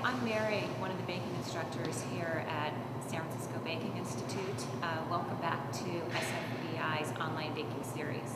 I'm Mary, one of the baking instructors here at San Francisco Baking Institute. Welcome back to SFBI's online baking series.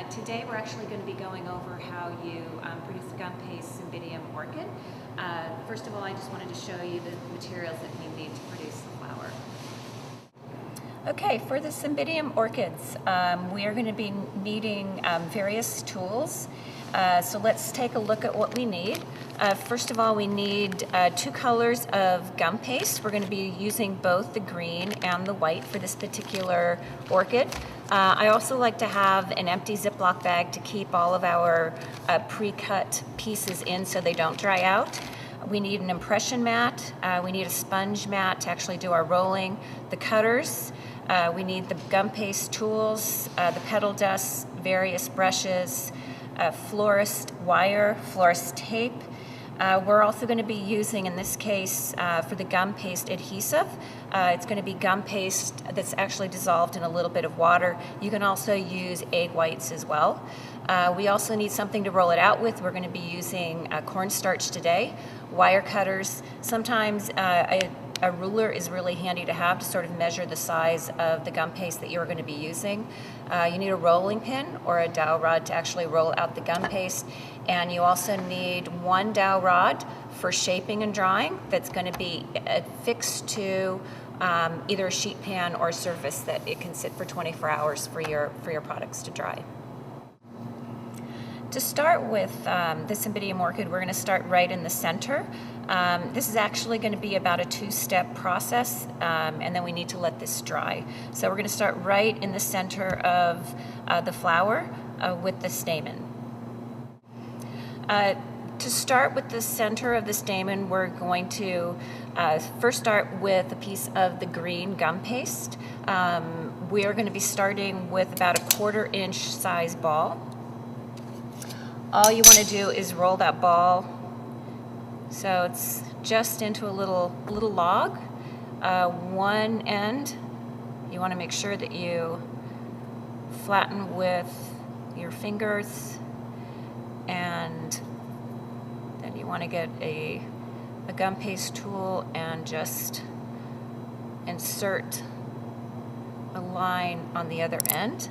Today we're actually going to be going over how you produce a gum paste Cymbidium orchid. First of all, I just wanted to show you the materials that you need to produce the flower. Okay, for the Cymbidium orchids, we are going to be needing various tools. So let's take a look at what we need. First of all, we need 2 colors of gum paste. We're going to be using both the green and the white for this particular orchid. I also like to have an empty Ziploc bag to keep all of our pre-cut pieces in so they don't dry out. We need an impression mat. We need a sponge mat to actually do our rolling. The cutters. We need the gum paste tools, the petal dust, various brushes, florist wire, florist tape. We're also going to be using, in this case, for the gum paste adhesive, it's going to be gum paste that's actually dissolved in a little bit of water. You can also use egg whites as well. We also need something to roll it out with. We're going to be using cornstarch today, wire cutters. Sometimes a ruler is really handy to have to sort of measure the size of the gum paste that you're going to be using. You need a rolling pin or a dowel rod to actually roll out the gum paste. And you also need 1 dowel rod for shaping and drying that's going to be affixed to either a sheet pan or a surface that it can sit for 24 hours for your products to dry. To start with the Cymbidium orchid, we're going to start right in the center. This is actually going to be about a 2-step process, and then we need to let this dry. So we're going to start right in the center of the flower with the stamen. To start with the center of the stamen, we're going to first start with a piece of the green gum paste. We are going to be starting with about a 1/4 inch size ball. All you want to do is roll that ball so it's just into a little log. One end, you want to make sure that you flatten with your fingers, and then you want to get a gum paste tool and just insert a line on the other end.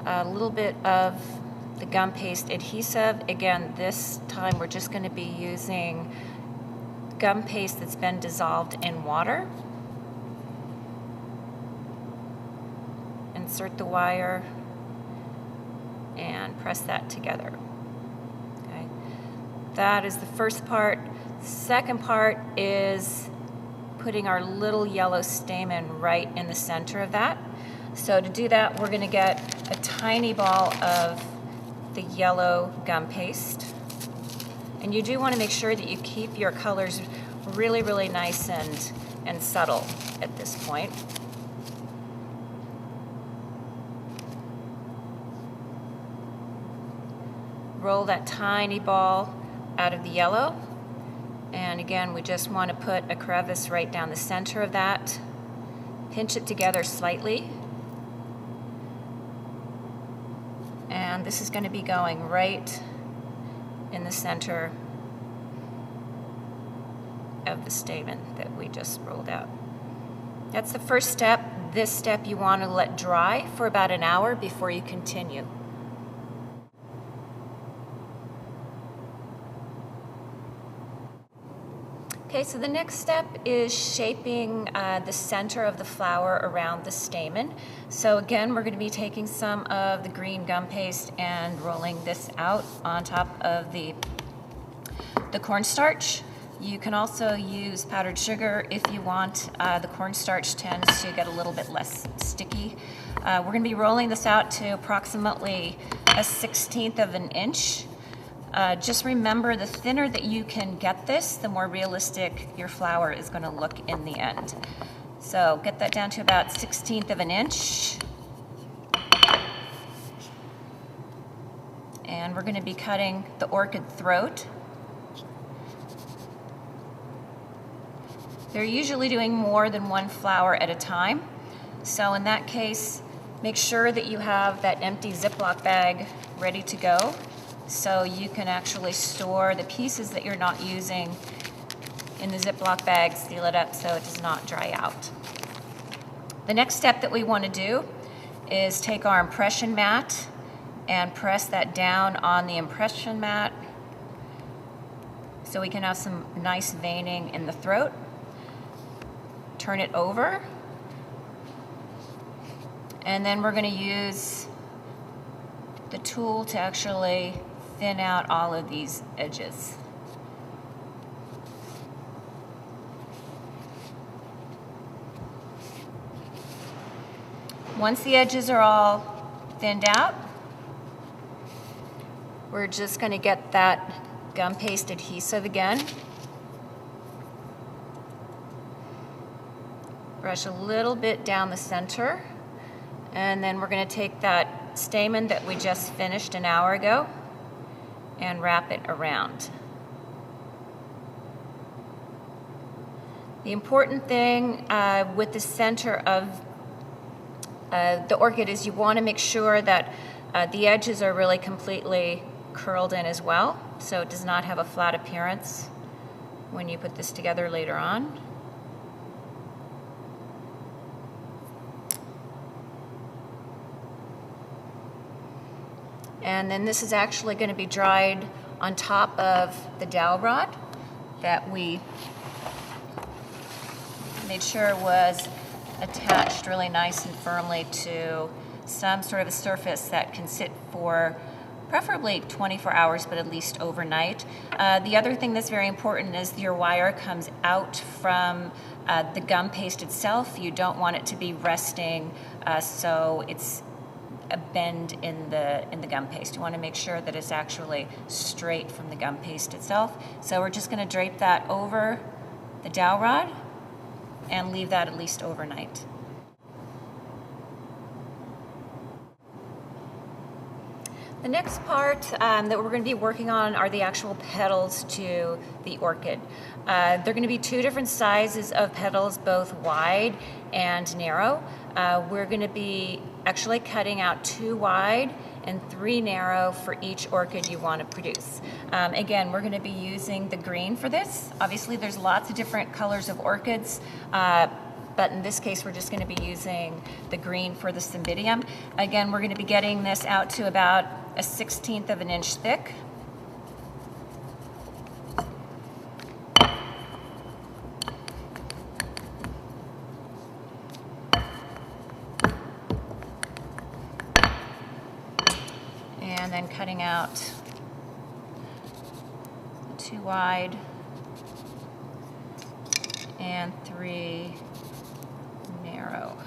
A little bit of the gum paste adhesive. Again, this time we're just going to be using gum paste that's been dissolved in water. Insert the wire and press that together. Okay. That is the first part. The second part is putting our little yellow stamen right in the center of that. So to do that, we're going to get a tiny ball of the yellow gum paste, and you do want to make sure that you keep your colors really nice and subtle at this point. Roll that tiny ball out of the yellow, and again we just want to put a crevice right down the center of that. Pinch it together slightly. And this is going to be going right in the center of the stamen that we just rolled out. That's the first step. This step you want to let dry for about an hour before you continue. Okay, so the next step is shaping the center of the flower around the stamen. So again, we're going to be taking some of the green gum paste and rolling this out on top of the cornstarch. You can also use powdered sugar if you want. The cornstarch tends to get a little bit less sticky. We're going to be rolling this out to approximately a 1/16 of an inch. Just remember, the thinner that you can get this, the more realistic your flower is going to look in the end. So get that down to about 1/16 of an inch. And we're going to be cutting the orchid throat. They're usually doing more than 1 flower at a time. So in that case, make sure that you have that empty Ziploc bag ready to go, so you can actually store the pieces that you're not using in the Ziploc bag, seal it up so it does not dry out. The next step that we want to do is take our impression mat and press that down on the impression mat so we can have some nice veining in the throat. Turn it over, and then we're going to use the tool to actually thin out all of these edges. Once the edges are all thinned out, we're just going to get that gum paste adhesive again. Brush a little bit down the center, and then we're going to take that stamen that we just finished an hour ago and wrap it around. The important thing with the center of the orchid is you want to make sure that the edges are really completely curled in as well, so it does not have a flat appearance when you put this together later on. And then this is actually going to be dried on top of the dowel rod that we made sure was attached really nice and firmly to some sort of a surface that can sit for preferably 24 hours, but at least overnight. The other thing that's very important is your wire comes out from the gum paste itself. You don't want it to be resting so it's a bend in the gum paste. You want to make sure that it's actually straight from the gum paste itself. So we're just going to drape that over the dowel rod and leave that at least overnight. The next part that we're going to be working on are the actual petals to the orchid. They're going to be two different sizes of petals, both wide and narrow. We're going to be actually cutting out 2 wide and 3 narrow for each orchid you want to produce. Again, we're going to be using the green for this. Obviously, there's lots of different colors of orchids, but in this case, we're just going to be using the green for the cymbidium. Again, we're going to be getting this out to about a 1/16 of an inch thick. And then cutting out 2 wide and 3 narrow.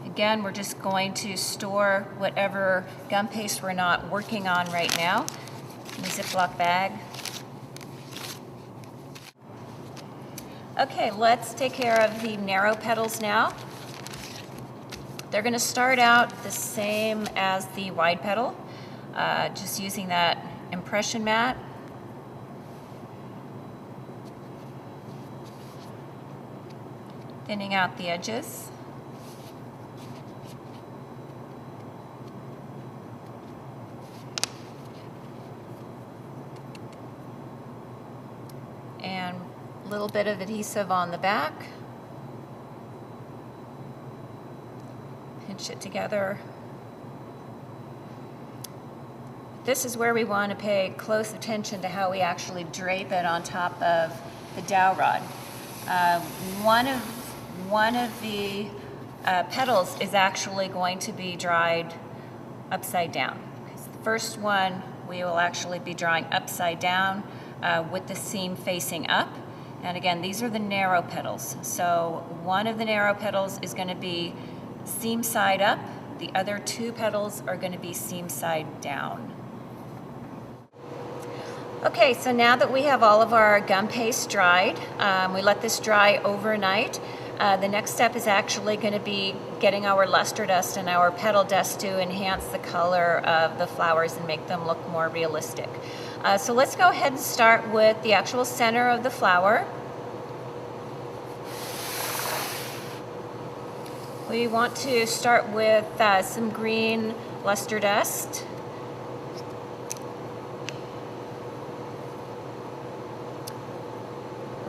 Again, we're just going to store whatever gum paste we're not working on right now in the Ziploc bag. Okay, let's take care of the narrow petals now. They're going to start out the same as the wide petal, just using that impression mat. Thinning out the edges. And a little bit of adhesive on the back. Pinch it together. This is where we want to pay close attention to how we actually drape it on top of the dowel rod. One of the petals is actually going to be dried upside down. The first one we will actually be drawing upside down with the seam facing up. And again, these are the narrow petals. So one of the narrow petals is going to be seam side up. The other 2 petals are going to be seam side down. Okay, so now that we have all of our gum paste dried, we let this dry overnight. The next step is actually going to be getting our luster dust and our petal dust to enhance the color of the flowers and make them look more realistic. So let's go ahead and start with the actual center of the flower. We want to start with some green luster dust.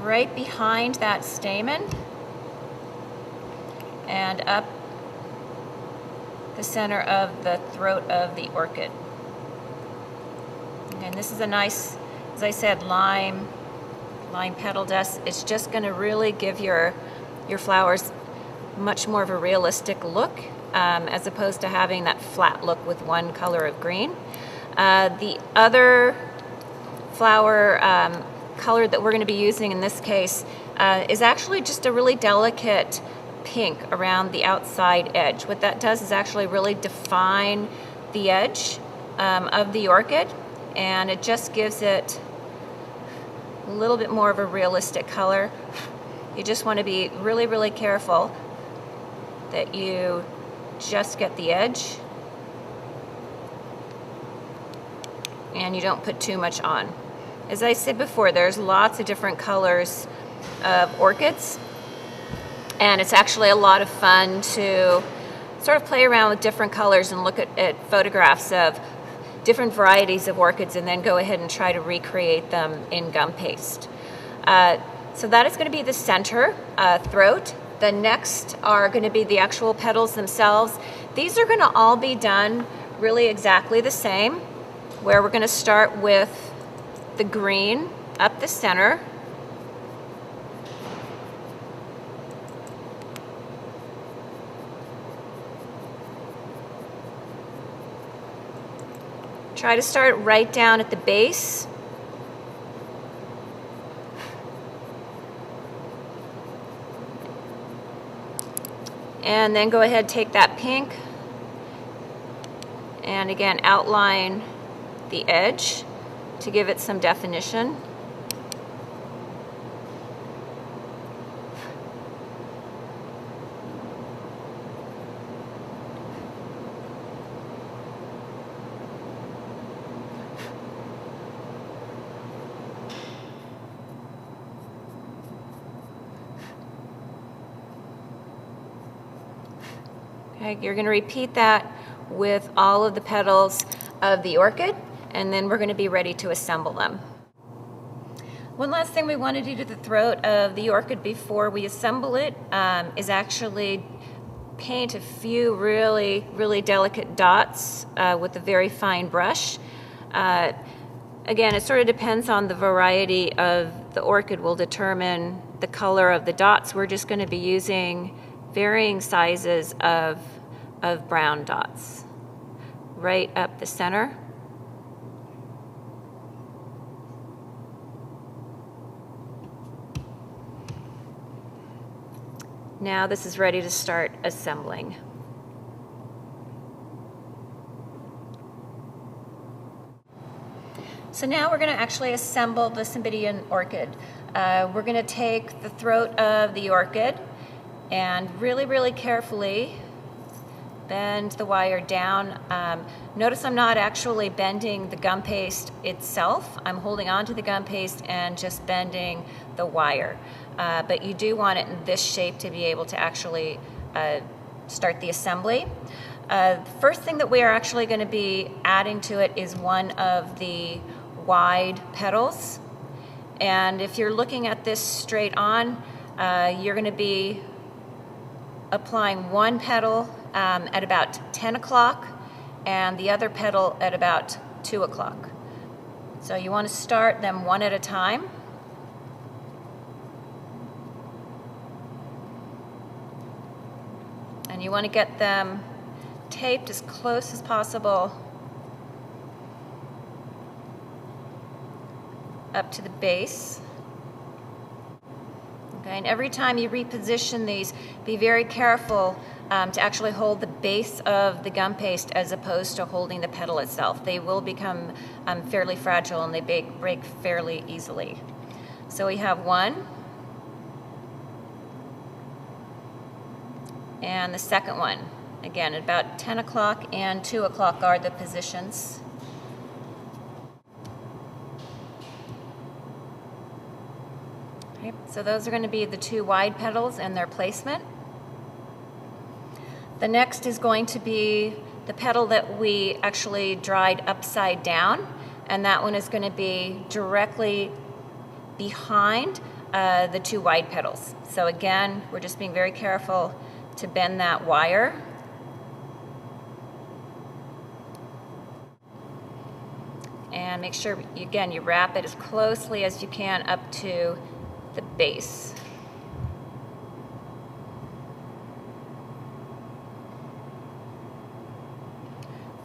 right behind that stamen and up the center of the throat of the orchid. And this is a nice, as I said, lime petal dust. It's just going to really give your flowers much more of a realistic look, as opposed to having that flat look with one color of green. The other flower color that we're going to be using in this case is actually just a really delicate pink around the outside edge. What that does is actually really define the edge of the orchid, and it just gives it a little bit more of a realistic color. You just want to be really, really careful that you just get the edge and you don't put too much on. As I said before, there's lots of different colors of orchids, and it's actually a lot of fun to sort of play around with different colors and look at photographs of different varieties of orchids and then go ahead and try to recreate them in gum paste. So that is going to be the center throat. The next are going to be the actual petals themselves. These are going to all be done really exactly the same, where we're going to start with the green up the center. Try to start right down at the base. And then go ahead, take that pink, and again outline the edge to give it some definition. Okay, you're going to repeat that with all of the petals of the orchid, and then we're going to be ready to assemble them. One last thing we want to do to the throat of the orchid before we assemble it is actually paint a few really, really delicate dots with a very fine brush. Again, it sort of depends on the variety of the orchid will determine the color of the dots. We're just going to be using varying sizes of brown dots right up the center. Now this is ready to start assembling. So now we're going to actually assemble the Cymbidium orchid. We're going to take the throat of the orchid and really, really carefully bend the wire down. Notice I'm not actually bending the gum paste itself. I'm holding on to the gum paste and just bending the wire. But you do want it in this shape to be able to actually start the assembly. First thing that we are actually going to be adding to it is one of the wide petals. And if you're looking at this straight on, you're going to be applying one petal at about 10 o'clock and the other petal at about 2 o'clock. So you want to start them one at a time. And you want to get them taped as close as possible up to the base. Okay, and every time you reposition these, be very careful to actually hold the base of the gum paste as opposed to holding the petal itself. They will become fairly fragile and they break fairly easily. So we have one. And the second one. Again, at about 10 o'clock and 2 o'clock are the positions. Okay, so those are going to be the two wide petals and their placement. The next is going to be the petal that we actually dried upside down, and that one is going to be directly behind the two wide petals. So again, we're just being very careful to bend that wire. And make sure, again, you wrap it as closely as you can up to the base.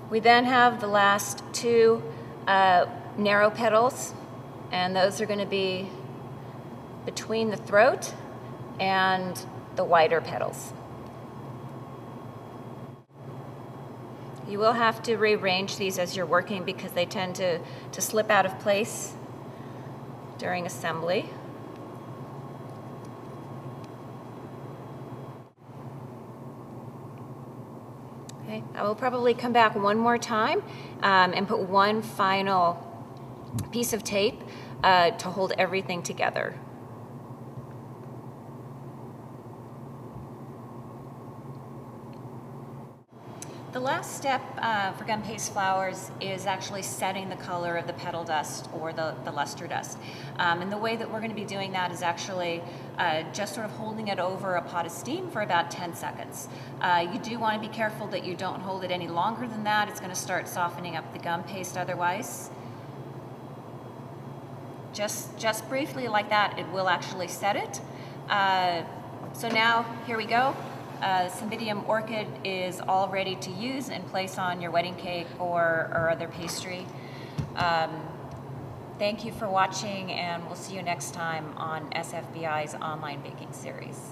We then have the last two narrow petals, and those are going to be between the throat and the wider petals. You will have to rearrange these as you're working because they tend to slip out of place during assembly. Okay, I will probably come back one more time and put one final piece of tape to hold everything together. The last step for gum paste flowers is actually setting the color of the petal dust or the luster dust. And the way that we're going to be doing that is actually just sort of holding it over a pot of steam for about 10 seconds. You do want to be careful that you don't hold it any longer than that. It's going to start softening up the gum paste otherwise. Just briefly like that, it will actually set it. So now, here we go. Cymbidium Orchid is all ready to use and place on your wedding cake or other pastry. Thank you for watching, and we'll see you next time on SFBI's online baking series.